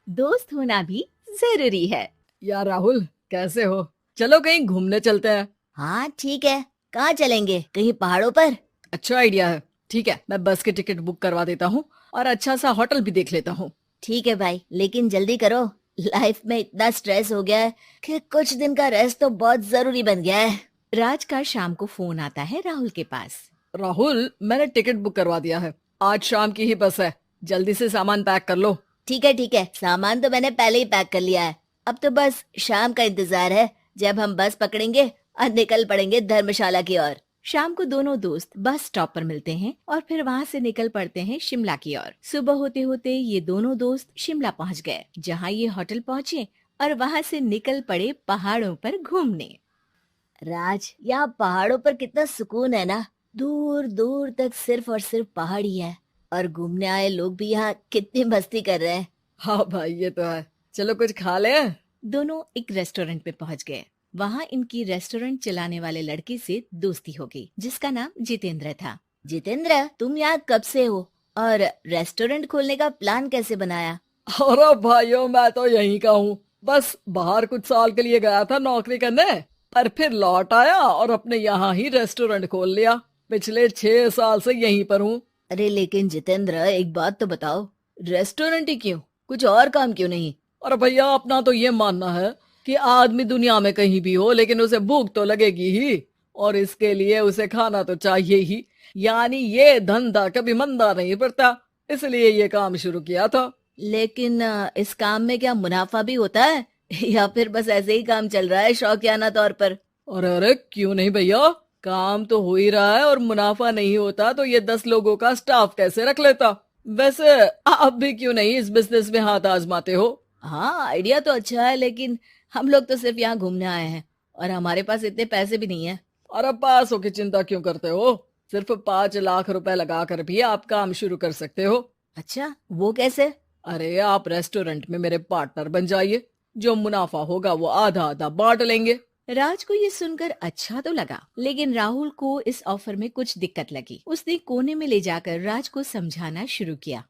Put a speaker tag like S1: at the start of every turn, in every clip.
S1: दोस्त होना भी जरूरी है।
S2: यार राहुल, कैसे हो? चलो कहीं घूमने चलते हैं।
S3: हाँ ठीक है। कहाँ चलेंगे? कहीं पहाड़ों पर?
S2: अच्छा आइडिया है। ठीक है, मैं बस की टिकट बुक करवा देता हूँ और अच्छा सा होटल भी देख लेता हूँ।
S3: ठीक है भाई, लेकिन जल्दी करो। लाइफ में इतना स्ट्रेस हो गया है कि कुछ दिन का रेस्ट तो बहुत जरूरी बन गया है।
S1: राज का शाम को फोन आता है राहुल के पास।
S2: राहुल, मैंने टिकट बुक करवा दिया है। आज शाम की ही बस है। जल्दी से सामान पैक कर लो।
S3: ठीक है, सामान तो मैंने पहले ही पैक कर लिया है। अब तो बस शाम का इंतजार है, जब हम बस पकड़ेंगे और निकल पड़ेंगे धर्मशाला की ओर।
S1: शाम को दोनों दोस्त बस स्टॉप पर मिलते हैं और फिर वहाँ से निकल पड़ते हैं शिमला की ओर। सुबह होते होते ये दोनों दोस्त शिमला पहुँच गए, जहाँ ये होटल पहुँचे और वहाँ से निकल पड़े पहाड़ों पर घूमने।
S3: राज, यहाँ पहाड़ों पर कितना सुकून है ना। दूर दूर तक सिर्फ और सिर्फ पहाड़ ही है, और घूमने आए लोग भी यहाँ कितनी मस्ती कर रहे हैं।
S2: हाँ भाई, ये तो है। चलो कुछ खा ले।
S1: दोनों एक रेस्टोरेंट पे पहुंच गए। वहाँ इनकी रेस्टोरेंट चलाने वाले लड़के से दोस्ती हो गई, जिसका नाम जितेंद्र था।
S3: जितेंद्र, तुम यहाँ कब से हो और रेस्टोरेंट खोलने का प्लान कैसे बनाया?
S2: अरे भाइयों, मैं तो यहीं का हूँ। बस बाहर कुछ साल के लिए गया था नौकरी करने, पर फिर लौट आया और अपने यहाँ ही रेस्टोरेंट खोल लिया। पिछले 6 साल से यहीं पर हूँ।
S3: अरे लेकिन जितेंद्र, एक बात तो बताओ, रेस्टोरेंट ही क्यों? कुछ और काम क्यों नहीं?
S2: और भैया, अपना तो ये मानना है कि आदमी दुनिया में कहीं भी हो लेकिन उसे भूख तो लगेगी ही, और इसके लिए उसे खाना तो चाहिए ही। यानी ये धंधा कभी मंदा नहीं पड़ता, इसलिए ये काम शुरू किया था।
S3: लेकिन इस काम में क्या मुनाफा भी होता है या फिर बस ऐसे ही काम चल रहा है शौकियाना तौर पर?
S2: और अरे क्यों नहीं भैया, काम तो हो ही रहा है और मुनाफा नहीं होता तो ये 10 लोगों का स्टाफ कैसे रख लेता। वैसे आप भी क्यों नहीं इस बिजनेस में हाथ आजमाते हो?
S3: हाँ, आइडिया तो अच्छा है, लेकिन हम लोग तो सिर्फ यहाँ घूमने आए हैं और हमारे पास इतने पैसे भी नहीं है।
S2: और अब पैसों की चिंता क्यों करते हो? सिर्फ 5 लाख रुपए लगा कर भी आप काम शुरू कर सकते हो।
S3: अच्छा, वो कैसे?
S2: अरे आप रेस्टोरेंट में मेरे पार्टनर बन जाइए। जो मुनाफा होगा वो आधा आधा बांट लेंगे।
S1: राज को ये सुनकर अच्छा तो लगा, लेकिन राहुल को इस ऑफर में कुछ दिक्कत लगी। उसने कोने में ले जाकर राज को समझाना शुरू किया।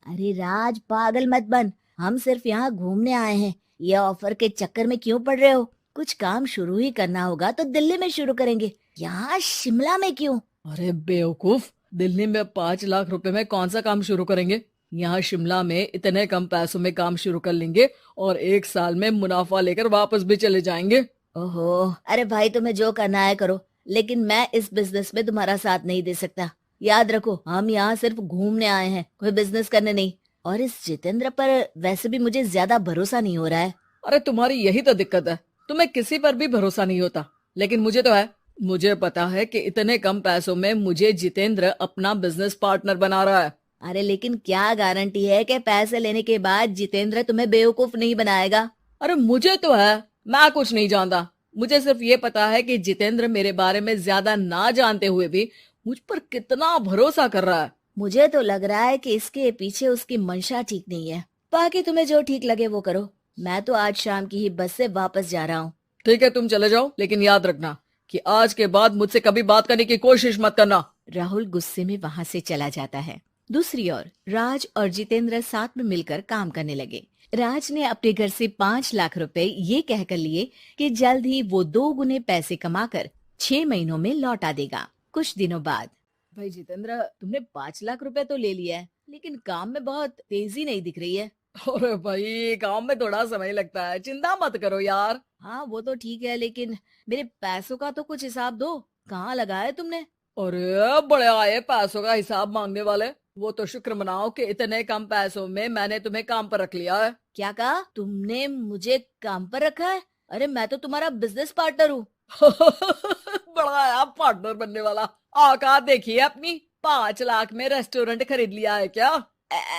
S3: अरे राज, पागल मत बन। हम सिर्फ यहाँ घूमने आए हैं, ये ऑफर के चक्कर में क्यों पड़ रहे हो? कुछ काम शुरू ही करना होगा तो दिल्ली में शुरू करेंगे, यहाँ शिमला में क्यों?
S2: अरे बेवकूफ, दिल्ली में 5 लाख रुपए में कौन सा काम शुरू करेंगे? यहाँ शिमला में इतने कम पैसों में काम शुरू कर लेंगे और 1 साल में मुनाफा लेकर वापस भी चले जाएंगे।
S3: ओहो, अरे भाई, तुम्हें जो करना है करो, लेकिन मैं इस बिजनेस में तुम्हारा साथ नहीं दे सकता। याद रखो, हम यहाँ सिर्फ घूमने आए हैं, कोई बिजनेस करने नहीं। और इस जितेंद्र पर वैसे भी मुझे ज्यादा भरोसा नहीं हो रहा है।
S2: अरे तुम्हारी यही तो दिक्कत है, तुम्हें किसी पर भी भरोसा नहीं होता, लेकिन मुझे तो है। मुझे पता है कि इतने कम पैसों में मुझे जितेंद्र अपना बिजनेस पार्टनर बना रहा है।
S3: अरे लेकिन क्या गारंटी है कि पैसे लेने के बाद जितेंद्र तुम्हें बेवकूफ नहीं बनाएगा?
S2: अरे मुझे तो है, मैं कुछ नहीं जानता। मुझे सिर्फ ये पता है कि जितेंद्र मेरे बारे में ज्यादा ना जानते हुए भी मुझ पर कितना भरोसा कर रहा है।
S3: मुझे तो लग रहा है कि इसके पीछे उसकी मंशा ठीक नहीं है। बाकी तुम्हें जो ठीक लगे वो करो। मैं तो आज शाम की ही बस से वापस जा रहा हूँ।
S2: ठीक है, तुम चले जाओ, लेकिन याद रखना कि आज के बाद मुझसे कभी बात करने की कोशिश मत करना।
S1: राहुल गुस्से में वहाँ से चला जाता है। दूसरी ओर राज और जितेंद्र साथ में मिलकर काम करने लगे। राज ने अपने घर से 5 लाख रुपए ये कहकर लिए कि जल्द ही वो 2 गुने पैसे कमाकर 6 महीनों में लौटा देगा। कुछ दिनों बाद।
S3: भाई जितेंद्र, तुमने 5 लाख रुपए तो ले लिया है, लेकिन काम में बहुत तेजी नहीं दिख रही है।
S2: अरे भाई, काम में थोड़ा समय लगता है, चिंता मत करो यार।
S3: हाँ वो तो ठीक है, लेकिन मेरे पैसों का तो कुछ हिसाब दो। कहाँ लगाया है तुमने?
S2: अरे बड़े आए पैसों का हिसाब मांगने वाले। वो तो शुक्र मनाओ कि इतने कम पैसों में मैंने तुम्हें काम पर रख लिया है।
S3: क्या कहा? तुमने मुझे काम पर रखा है? अरे मैं तो तुम्हारा बिजनेस पार्टनर हूँ।
S2: बड़ा आया पार्टनर बनने वाला। औकात देखिए अपनी, 5 लाख में रेस्टोरेंट खरीद लिया है क्या?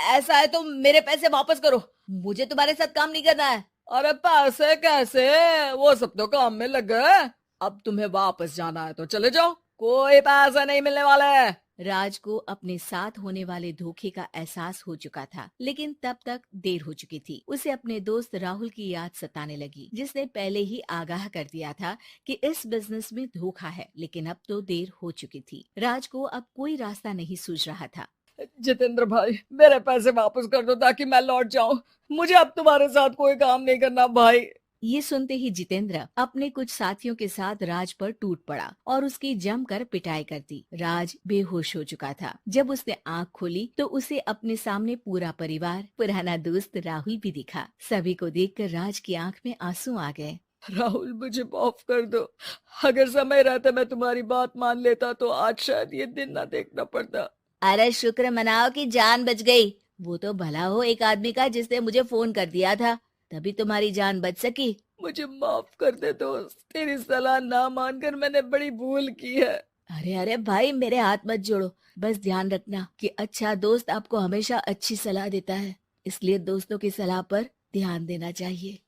S3: ऐसा है तो मेरे पैसे वापस करो, मुझे तुम्हारे साथ काम नहीं करना है।
S2: अरे पैसे कैसे, वो सब तो काम में लग गए। अब तुम्हें वापस जाना है तो चले जाओ, कोई पैसा नहीं मिलने वाला है।
S1: राज को अपने साथ होने वाले धोखे का एहसास हो चुका था, लेकिन तब तक देर हो चुकी थी। उसे अपने दोस्त राहुल की याद सताने लगी, जिसने पहले ही आगाह कर दिया था कि इस बिजनेस में धोखा है, लेकिन अब तो देर हो चुकी थी। राज को अब कोई रास्ता नहीं सूझ रहा था।
S2: जितेंद्र भाई, मेरे पैसे वापस कर दो ताकि मैं लौट जाऊं। मुझे अब तुम्हारे साथ कोई काम नहीं करना भाई।
S1: ये सुनते ही जितेंद्र अपने कुछ साथियों के साथ राज पर टूट पड़ा और उसकी जमकर पिटाई कर दी। राज बेहोश हो चुका था। जब उसने आंख खोली तो उसे अपने सामने पूरा परिवार, पुराना दोस्त राहुल भी दिखा। सभी को देखकर राज की आंख में आंसू आ गए।
S2: राहुल, मुझे माफ कर दो। अगर समय रहते मैं तुम्हारी बात मान लेता तो आज शायद ये दिन ना देखना पड़ता।
S3: अरे शुक्र मनाओ कि जान बच गई। वो तो भला हो एक आदमी का जिसने मुझे फोन कर दिया था, तभी तुम्हारी जान बच सकी।
S2: मुझे माफ कर दे दोस्त, तेरी सलाह ना मानकर मैंने बड़ी भूल की है।
S3: अरे अरे भाई, मेरे हाथ मत जोड़ो। बस ध्यान रखना कि अच्छा दोस्त आपको हमेशा अच्छी सलाह देता है, इसलिए दोस्तों की सलाह पर ध्यान देना चाहिए।